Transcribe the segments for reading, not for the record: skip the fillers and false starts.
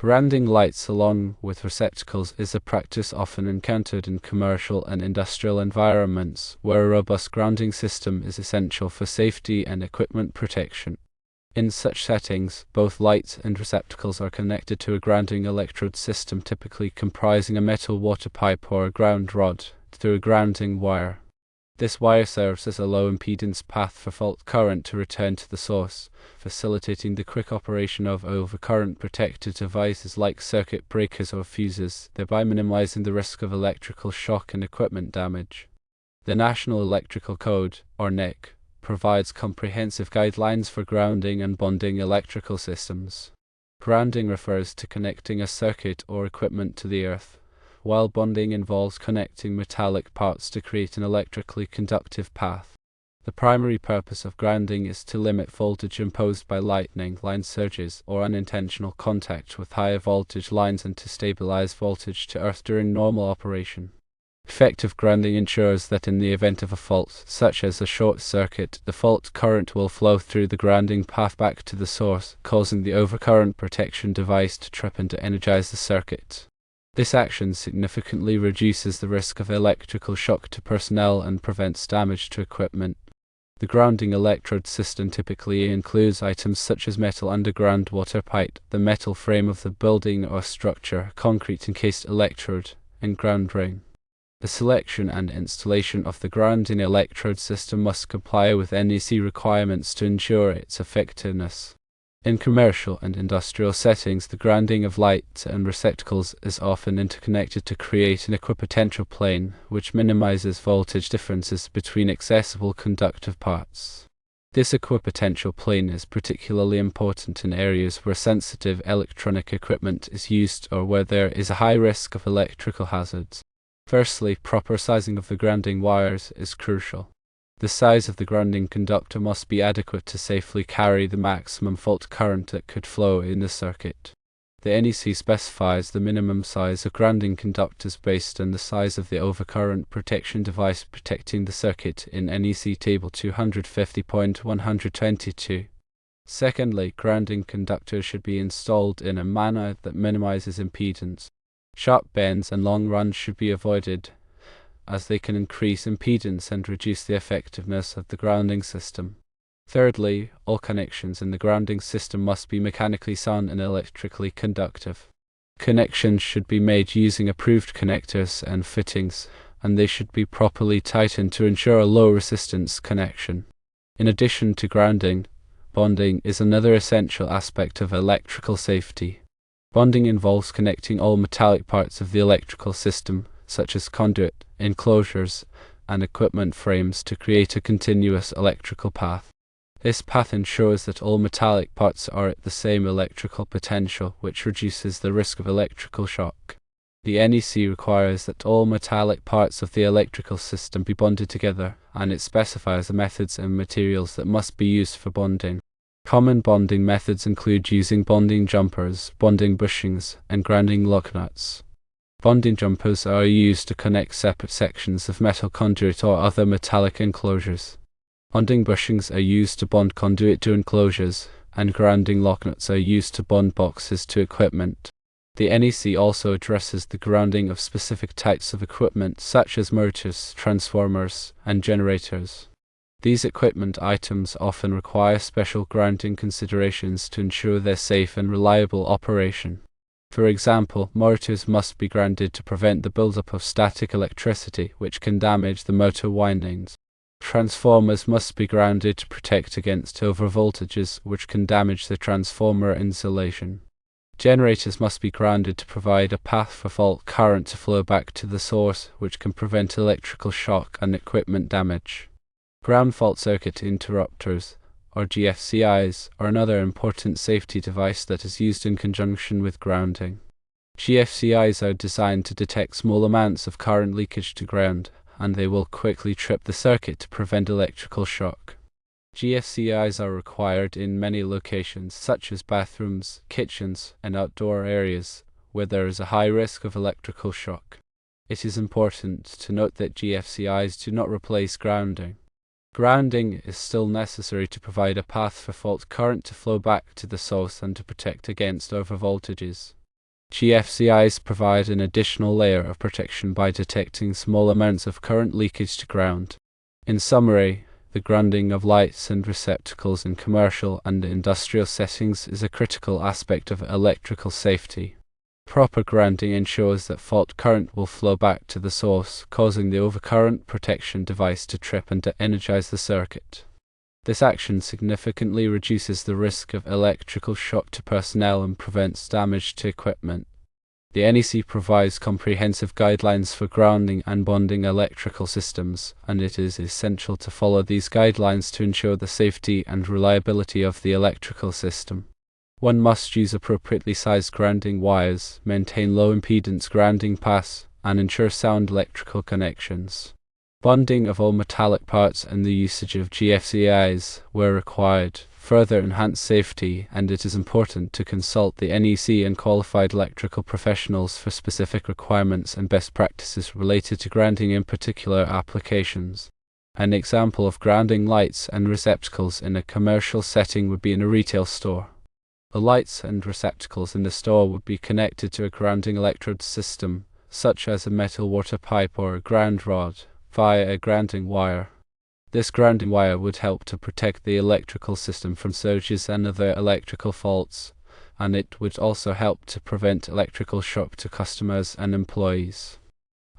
Grounding lights along with receptacles is a practice often encountered in commercial and industrial environments where a robust grounding system is essential for safety and equipment protection. In such settings, both lights and receptacles are connected to a grounding electrode system, typically comprising a metal water pipe or a ground rod, through a grounding wire. This wire serves as a low-impedance path for fault current to return to the source, facilitating the quick operation of overcurrent-protected devices like circuit breakers or fuses, thereby minimizing the risk of electrical shock and equipment damage. The National Electrical Code, or NEC, provides comprehensive guidelines for grounding and bonding electrical systems. Grounding refers to connecting a circuit or equipment to the earth, while bonding involves connecting metallic parts to create an electrically conductive path. The primary purpose of grounding is to limit voltage imposed by lightning, line surges, or unintentional contact with higher voltage lines and to stabilize voltage to earth during normal operation. Effective grounding ensures that in the event of a fault, such as a short circuit, the fault current will flow through the grounding path back to the source, causing the overcurrent protection device to trip and to energize the circuit. This action significantly reduces the risk of electrical shock to personnel and prevents damage to equipment. The grounding electrode system typically includes items such as metal underground water pipe, the metal frame of the building or structure, concrete encased electrode, and ground ring. The selection and installation of the grounding electrode system must comply with NEC requirements to ensure its effectiveness. In commercial and industrial settings, the grounding of lights and receptacles is often interconnected to create an equipotential plane, which minimizes voltage differences between accessible conductive parts. This equipotential plane is particularly important in areas where sensitive electronic equipment is used or where there is a high risk of electrical hazards. Firstly, proper sizing of the grounding wires is crucial. The size of the grounding conductor must be adequate to safely carry the maximum fault current that could flow in the circuit. The NEC specifies the minimum size of grounding conductors based on the size of the overcurrent protection device protecting the circuit in NEC Table 250.122. Secondly, grounding conductors should be installed in a manner that minimizes impedance. Sharp bends and long runs should be avoided, as they can increase impedance and reduce the effectiveness of the grounding system. Thirdly, all connections in the grounding system must be mechanically sound and electrically conductive. Connections should be made using approved connectors and fittings, and they should be properly tightened to ensure a low resistance connection. In addition to grounding, bonding is another essential aspect of electrical safety. Bonding involves connecting all metallic parts of the electrical system, such as conduit, enclosures, and equipment frames, to create a continuous electrical path. This path ensures that all metallic parts are at the same electrical potential, which reduces the risk of electrical shock. The NEC requires that all metallic parts of the electrical system be bonded together, and it specifies the methods and materials that must be used for bonding. Common bonding methods include using bonding jumpers, bonding bushings, and grounding lock nuts. Bonding jumpers are used to connect separate sections of metal conduit or other metallic enclosures. Bonding bushings are used to bond conduit to enclosures, and grounding lock nuts are used to bond boxes to equipment. The NEC also addresses the grounding of specific types of equipment such as motors, transformers, and generators. These equipment items often require special grounding considerations to ensure their safe and reliable operation. For example, motors must be grounded to prevent the buildup of static electricity, which can damage the motor windings. Transformers must be grounded to protect against overvoltages, which can damage the transformer insulation. Generators must be grounded to provide a path for fault current to flow back to the source, which can prevent electrical shock and equipment damage. Ground fault circuit interrupters, or GFCIs, are another important safety device that is used in conjunction with grounding. GFCIs are designed to detect small amounts of current leakage to ground, and they will quickly trip the circuit to prevent electrical shock. GFCIs are required in many locations, such as bathrooms, kitchens, and outdoor areas, where there is a high risk of electrical shock. It is important to note that GFCIs do not replace grounding. Grounding is still necessary to provide a path for fault current to flow back to the source and to protect against overvoltages. GFCIs provide an additional layer of protection by detecting small amounts of current leakage to ground. In summary, the grounding of lights and receptacles in commercial and industrial settings is a critical aspect of electrical safety. Proper grounding ensures that fault current will flow back to the source, causing the overcurrent protection device to trip and de-energize the circuit. This action significantly reduces the risk of electrical shock to personnel and prevents damage to equipment. The NEC provides comprehensive guidelines for grounding and bonding electrical systems, and it is essential to follow these guidelines to ensure the safety and reliability of the electrical system. One must use appropriately sized grounding wires, maintain low impedance grounding paths, and ensure sound electrical connections. Bonding of all metallic parts and the usage of GFCIs where required further enhance safety, and it is important to consult the NEC and qualified electrical professionals for specific requirements and best practices related to grounding in particular applications. An example of grounding lights and receptacles in a commercial setting would be in a retail store. The lights and receptacles in the store would be connected to a grounding electrode system, such as a metal water pipe or a ground rod, via a grounding wire. This grounding wire would help to protect the electrical system from surges and other electrical faults, and it would also help to prevent electrical shock to customers and employees.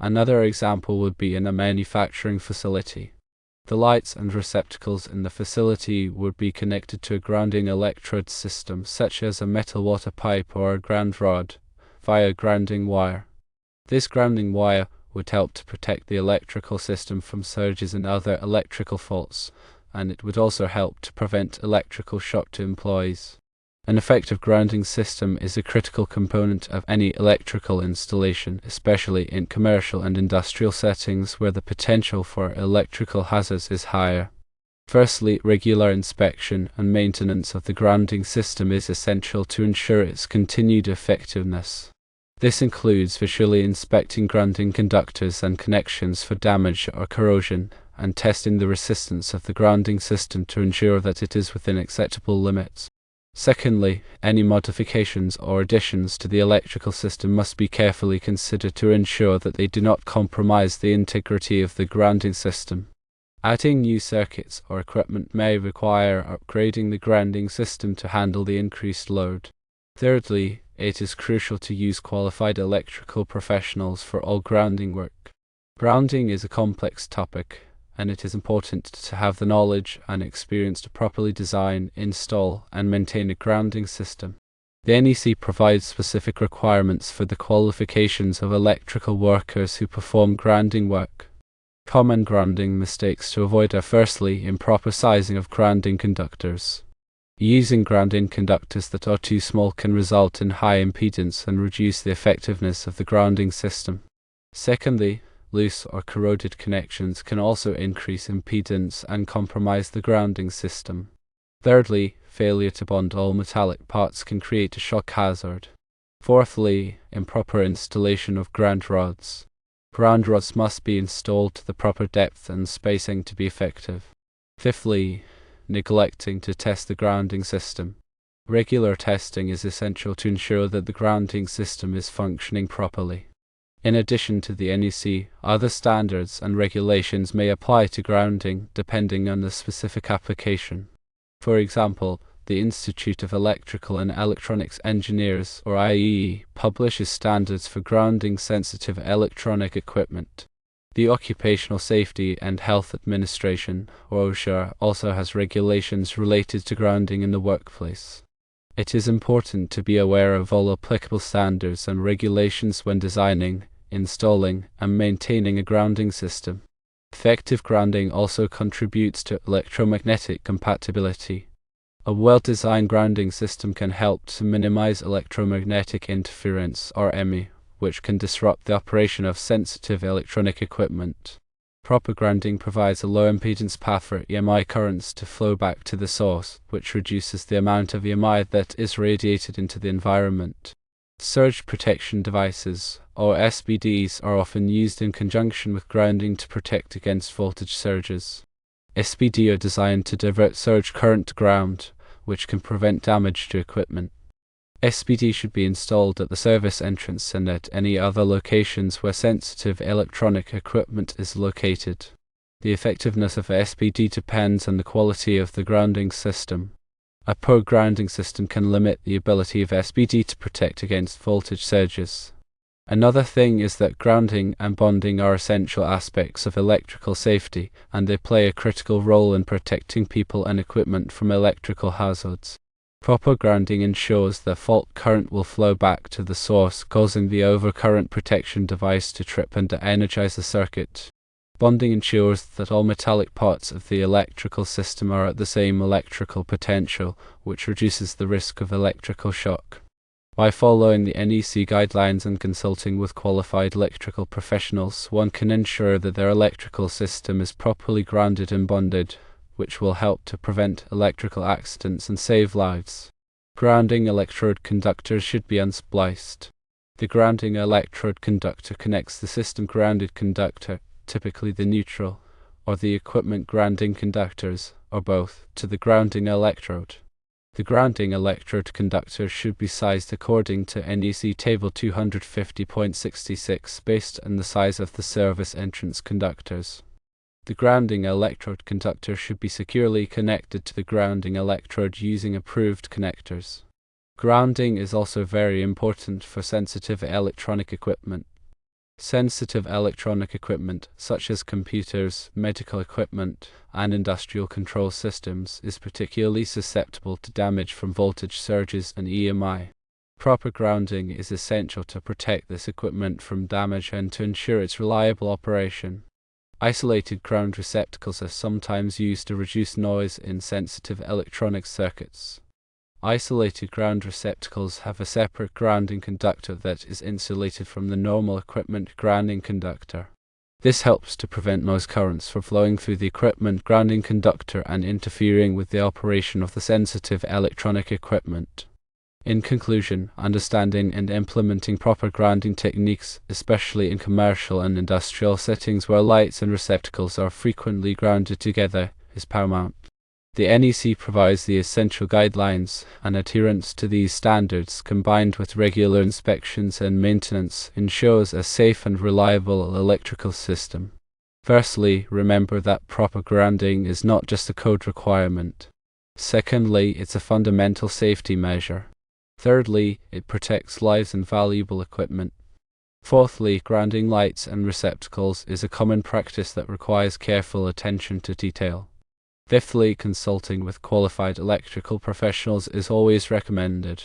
Another example would be in a manufacturing facility. The lights and receptacles in the facility would be connected to a grounding electrode system, such as a metal water pipe or a ground rod, via a grounding wire. This grounding wire would help to protect the electrical system from surges and other electrical faults, and it would also help to prevent electrical shock to employees. An effective grounding system is a critical component of any electrical installation, especially in commercial and industrial settings where the potential for electrical hazards is higher. Firstly, regular inspection and maintenance of the grounding system is essential to ensure its continued effectiveness. This includes visually inspecting grounding conductors and connections for damage or corrosion, and testing the resistance of the grounding system to ensure that it is within acceptable limits. Secondly, any modifications or additions to the electrical system must be carefully considered to ensure that they do not compromise the integrity of the grounding system. Adding new circuits or equipment may require upgrading the grounding system to handle the increased load. Thirdly, it is crucial to use qualified electrical professionals for all grounding work. Grounding is a complex topic, and it is important to have the knowledge and experience to properly design, install, and maintain a grounding system. The NEC provides specific requirements for the qualifications of electrical workers who perform grounding work. Common grounding mistakes to avoid are firstly, improper sizing of grounding conductors. Using grounding conductors that are too small can result in high impedance and reduce the effectiveness of the grounding system. Secondly, loose or corroded connections can also increase impedance and compromise the grounding system. Thirdly, failure to bond all metallic parts can create a shock hazard. Fourthly, improper installation of ground rods. Ground rods must be installed to the proper depth and spacing to be effective. Fifthly, neglecting to test the grounding system. Regular testing is essential to ensure that the grounding system is functioning properly. In addition to the NEC, other standards and regulations may apply to grounding depending on the specific application. For example, the Institute of Electrical and Electronics Engineers, or IEE, publishes standards for grounding sensitive electronic equipment. The Occupational Safety and Health Administration, or OSHA, also has regulations related to grounding in the workplace. It is important to be aware of all applicable standards and regulations when designing, installing, and maintaining a grounding system. Effective grounding also contributes to electromagnetic compatibility. A well-designed grounding system can help to minimize electromagnetic interference, or EMI, which can disrupt the operation of sensitive electronic equipment. Proper grounding provides a low impedance path for EMI currents to flow back to the source, which reduces the amount of EMI that is radiated into the environment. Surge protection devices, or SPDs, are often used in conjunction with grounding to protect against voltage surges. SPD are designed to divert surge current to ground, which can prevent damage to equipment. SPD should be installed at the service entrance and at any other locations where sensitive electronic equipment is located. The effectiveness of SPD depends on the quality of the grounding system. A poor grounding system can limit the ability of SPD to protect against voltage surges. Another thing is that grounding and bonding are essential aspects of electrical safety, and they play a critical role in protecting people and equipment from electrical hazards. Proper grounding ensures that fault current will flow back to the source, causing the overcurrent protection device to trip and to energize the circuit. Bonding ensures that all metallic parts of the electrical system are at the same electrical potential, which reduces the risk of electrical shock. By following the NEC guidelines and consulting with qualified electrical professionals, one can ensure that their electrical system is properly grounded and bonded, which will help to prevent electrical accidents and save lives. Grounding electrode conductors should be unspliced. The grounding electrode conductor connects the system grounded conductor, typically the neutral, or the equipment grounding conductors, or both, to the grounding electrode. The grounding electrode conductor should be sized according to NEC Table 250.66 based on the size of the service entrance conductors. The grounding electrode conductor should be securely connected to the grounding electrode using approved connectors. Grounding is also very important for sensitive electronic equipment. Sensitive electronic equipment, such as computers, medical equipment, and industrial control systems, is particularly susceptible to damage from voltage surges and EMI. Proper grounding is essential to protect this equipment from damage and to ensure its reliable operation. Isolated ground receptacles are sometimes used to reduce noise in sensitive electronic circuits. Isolated ground receptacles have a separate grounding conductor that is insulated from the normal equipment grounding conductor. This helps to prevent noise currents from flowing through the equipment grounding conductor and interfering with the operation of the sensitive electronic equipment. In conclusion, understanding and implementing proper grounding techniques, especially in commercial and industrial settings where lights and receptacles are frequently grounded together, is paramount. The NEC provides the essential guidelines, and adherence to these standards, combined with regular inspections and maintenance, ensures a safe and reliable electrical system. Firstly, remember that proper grounding is not just a code requirement. Secondly, it's a fundamental safety measure. Thirdly, it protects lives and valuable equipment. Fourthly, grounding lights and receptacles is a common practice that requires careful attention to detail. Fifthly, consulting with qualified electrical professionals is always recommended.